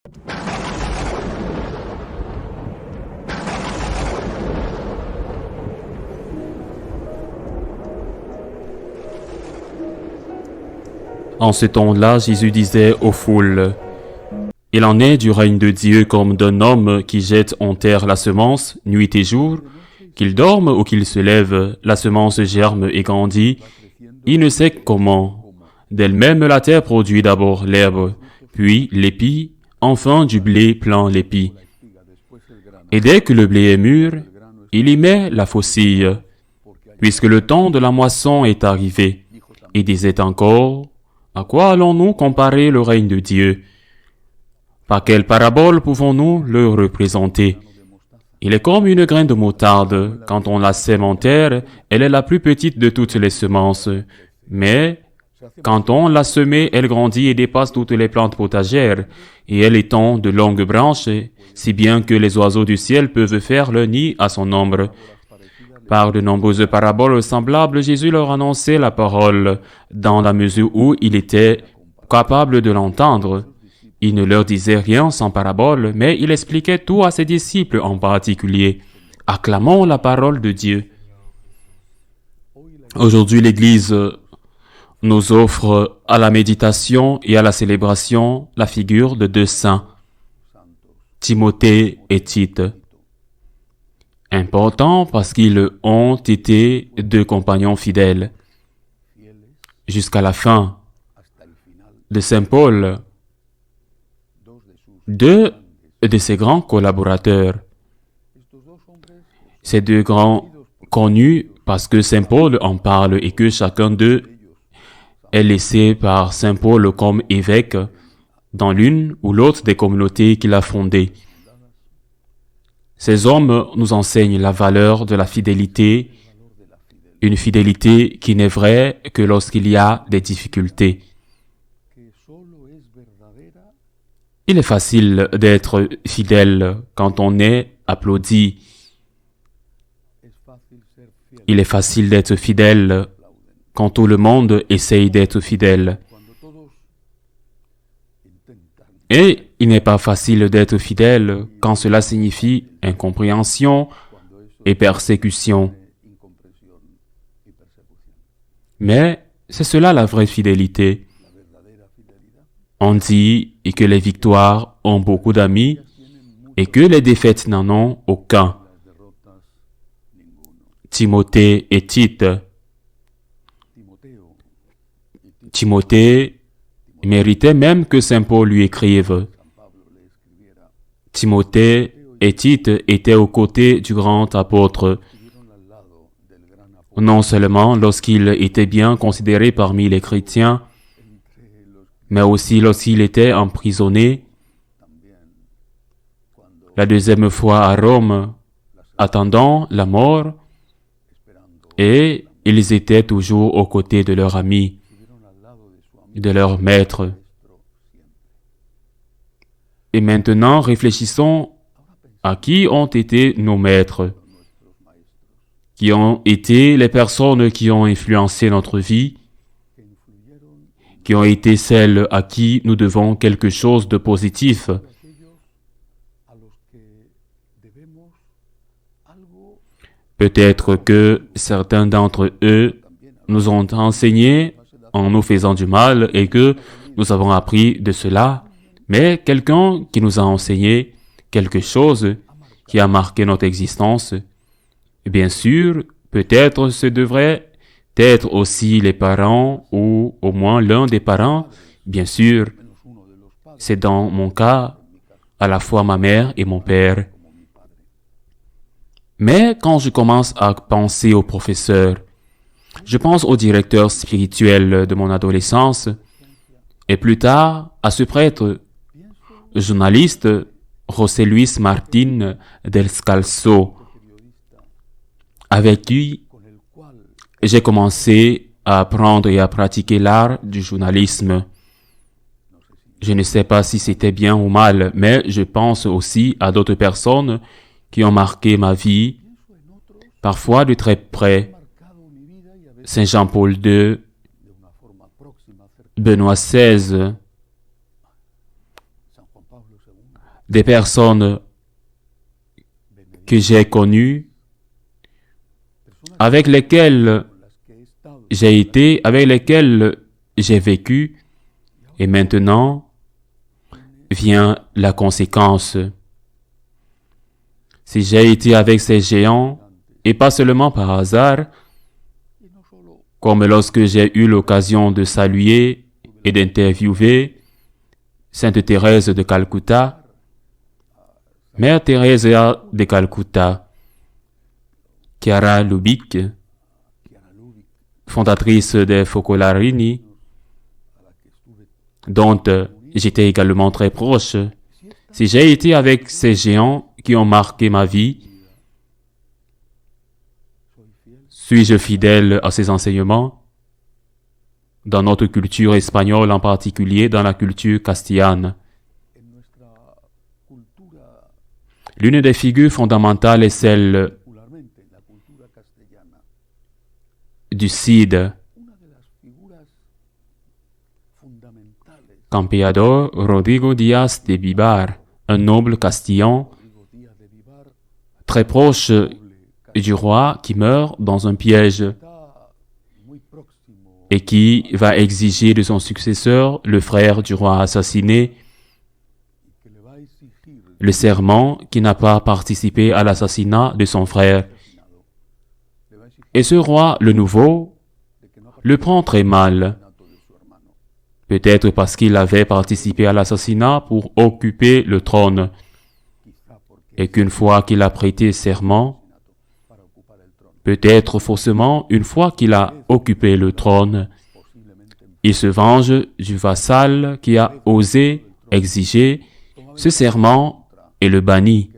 En ce temps-là, Jésus disait aux foules, « Il en est du règne de Dieu comme d'un homme qui jette en terre la semence, nuit et jour, qu'il dorme ou qu'il se lève, la semence germe et grandit. Il ne sait comment. D'elle-même, la terre produit d'abord l'herbe, puis l'épi, enfin du blé plein l'épi. Et dès que le blé est mûr, il y met la faucille, puisque le temps de la moisson est arrivé. Il disait encore, « À quoi allons-nous comparer le règne de Dieu? Par quelle parabole pouvons-nous le représenter? Il est comme une graine de moutarde. Quand on la sème en terre, elle est la plus petite de toutes les semences. Mais quand on l'a semée, elle grandit et dépasse toutes les plantes potagères, et elle étend de longues branches, si bien que les oiseaux du ciel peuvent faire leur nid à son ombre. » Par de nombreuses paraboles semblables, Jésus leur annonçait la parole, dans la mesure où il était capable de l'entendre. Il ne leur disait rien sans parabole, mais il expliquait tout à ses disciples en particulier. Acclamons la parole de Dieu. Aujourd'hui, l'Église nous offre à la méditation et à la célébration la figure de deux saints, Timothée et Tite. Important parce qu'ils ont été deux compagnons fidèles. Jusqu'à la fin de Saint Paul, deux de ses grands collaborateurs. Ces deux grands connus parce que Saint Paul en parle et que chacun d'eux est laissé par Saint Paul comme évêque dans l'une ou l'autre des communautés qu'il a fondées. Ces hommes nous enseignent la valeur de la fidélité, une fidélité qui n'est vraie que lorsqu'il y a des difficultés. Il est facile d'être fidèle quand on est applaudi. Il est facile d'être fidèle quand tout le monde essaye d'être fidèle. Et il n'est pas facile d'être fidèle quand cela signifie incompréhension et persécution. Mais c'est cela la vraie fidélité. On dit que les victoires ont beaucoup d'amis et que les défaites n'en ont aucun. Timothée et Tite. Timothée méritait même que Saint Paul lui écrive. Timothée et Tite étaient aux côtés du grand apôtre, non seulement lorsqu'il était bien considéré parmi les chrétiens, mais aussi lorsqu'il était emprisonné, la deuxième fois à Rome, attendant la mort, et ils étaient toujours aux côtés de leur ami, de leur maître. Et maintenant, réfléchissons à qui ont été nos maîtres, qui ont été les personnes qui ont influencé notre vie, qui ont été celles à qui nous devons quelque chose de positif. Peut-être que certains d'entre eux nous ont enseigné en nous faisant du mal et que nous avons appris de cela, mais quelqu'un qui nous a enseigné quelque chose qui a marqué notre existence, bien sûr, peut-être ce devrait être aussi les parents ou au moins l'un des parents. Bien sûr, c'est dans mon cas à la fois ma mère et mon père. Mais quand je commence à penser au professeur, je pense au directeur spirituel de mon adolescence et plus tard à ce prêtre journaliste José Luis Martín del Scalzo, avec qui j'ai commencé à apprendre et à pratiquer l'art du journalisme. Je ne sais pas si c'était bien ou mal, mais je pense aussi à d'autres personnes qui ont marqué ma vie, parfois de très près. Saint Jean-Paul II, Benoît XVI, des personnes que j'ai connues, avec lesquelles j'ai été, avec lesquelles j'ai vécu, et maintenant vient la conséquence. Si j'ai été avec ces géants, et pas seulement par hasard, comme lorsque j'ai eu l'occasion de saluer et d'interviewer Sainte Thérèse de Calcutta, Mère Teresa de Calcutta, Chiara Lubich, fondatrice des Focolarini, dont j'étais également très proche. Si j'ai été avec ces géants qui ont marqué ma vie, suis-je fidèle à ces enseignements? Dans notre culture espagnole, en particulier dans la culture castillane, l'une des figures fondamentales est celle du Cid, Campeador Rodrigo Díaz de Vivar, un noble castillan très proche du roi qui meurt dans un piège et qui va exiger de son successeur, le frère du roi assassiné, le serment qui n'a pas participé à l'assassinat de son frère. Et ce roi, le nouveau, le prend très mal. Peut-être parce qu'il avait participé à l'assassinat pour occuper le trône. Et qu'une fois qu'il a prêté serment, peut-être faussement, une fois qu'il a occupé le trône, il se venge du vassal qui a osé exiger ce serment et le bannit.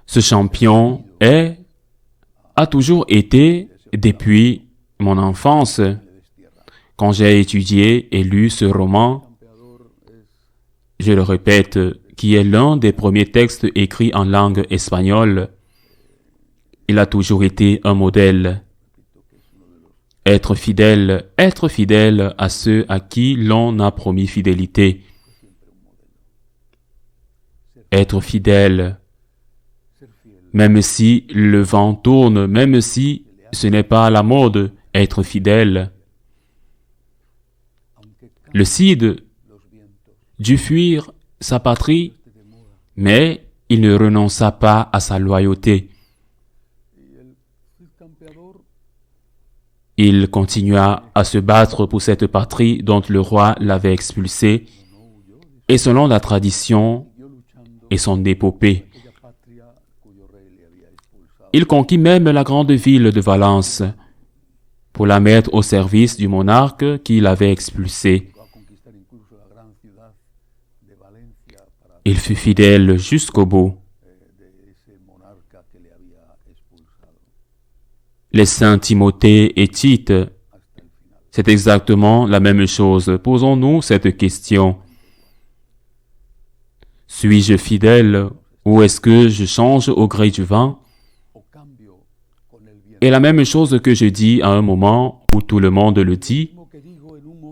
Ce champion a toujours été, depuis mon enfance, quand j'ai étudié et lu ce roman, je le répète, qui est l'un des premiers textes écrits en langue espagnole, il a toujours été un modèle. Être fidèle à ceux à qui l'on a promis fidélité. Être fidèle, même si le vent tourne, même si ce n'est pas à la mode, être fidèle. Le Cid dut fuir sa patrie, mais il ne renonça pas à sa loyauté. Il continua à se battre pour cette patrie dont le roi l'avait expulsé, et selon la tradition et son épopée. Il conquit même la grande ville de Valence pour la mettre au service du monarque qui l'avait expulsé. Il fut fidèle jusqu'au bout. Les saints Timothée et Tite, c'est exactement la même chose. Posons-nous cette question. Suis-je fidèle ou est-ce que je change au gré du vent? Et la même chose que je dis à un moment où tout le monde le dit,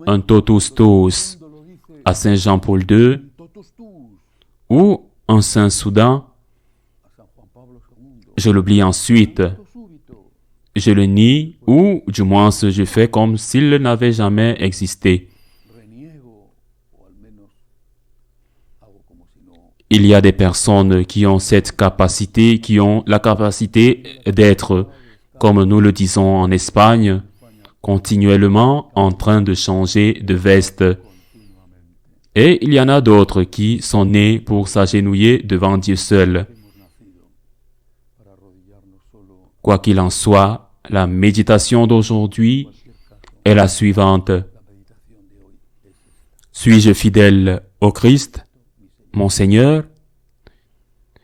un totus tuus à Saint Jean-Paul II, ou un Saint Soudan, je l'oublie ensuite, je le nie, ou du moins je fais comme s'il n'avait jamais existé. Il y a des personnes qui ont cette capacité, qui ont la capacité d'être, comme nous le disons en Espagne, continuellement en train de changer de veste. Et il y en a d'autres qui sont nés pour s'agenouiller devant Dieu seul. Quoi qu'il en soit, la méditation d'aujourd'hui est la suivante. Suis-je fidèle au Christ, mon Seigneur?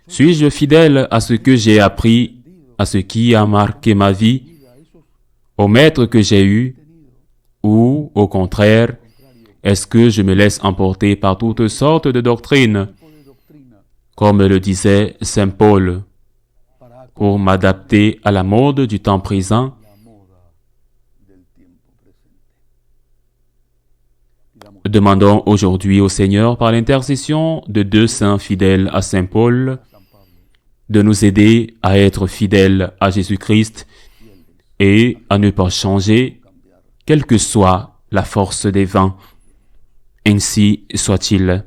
Suis-je fidèle à ce que j'ai appris, à ce qui a marqué ma vie, au maître que j'ai eu, ou, au contraire, est-ce que je me laisse emporter par toutes sortes de doctrines, comme le disait Saint Paul, pour m'adapter à la mode du temps présent? Demandons aujourd'hui au Seigneur, par l'intercession de deux saints fidèles à Saint Paul, de nous aider à être fidèles à Jésus-Christ et à ne pas changer, quelle que soit la force des vents. Ainsi soit-il.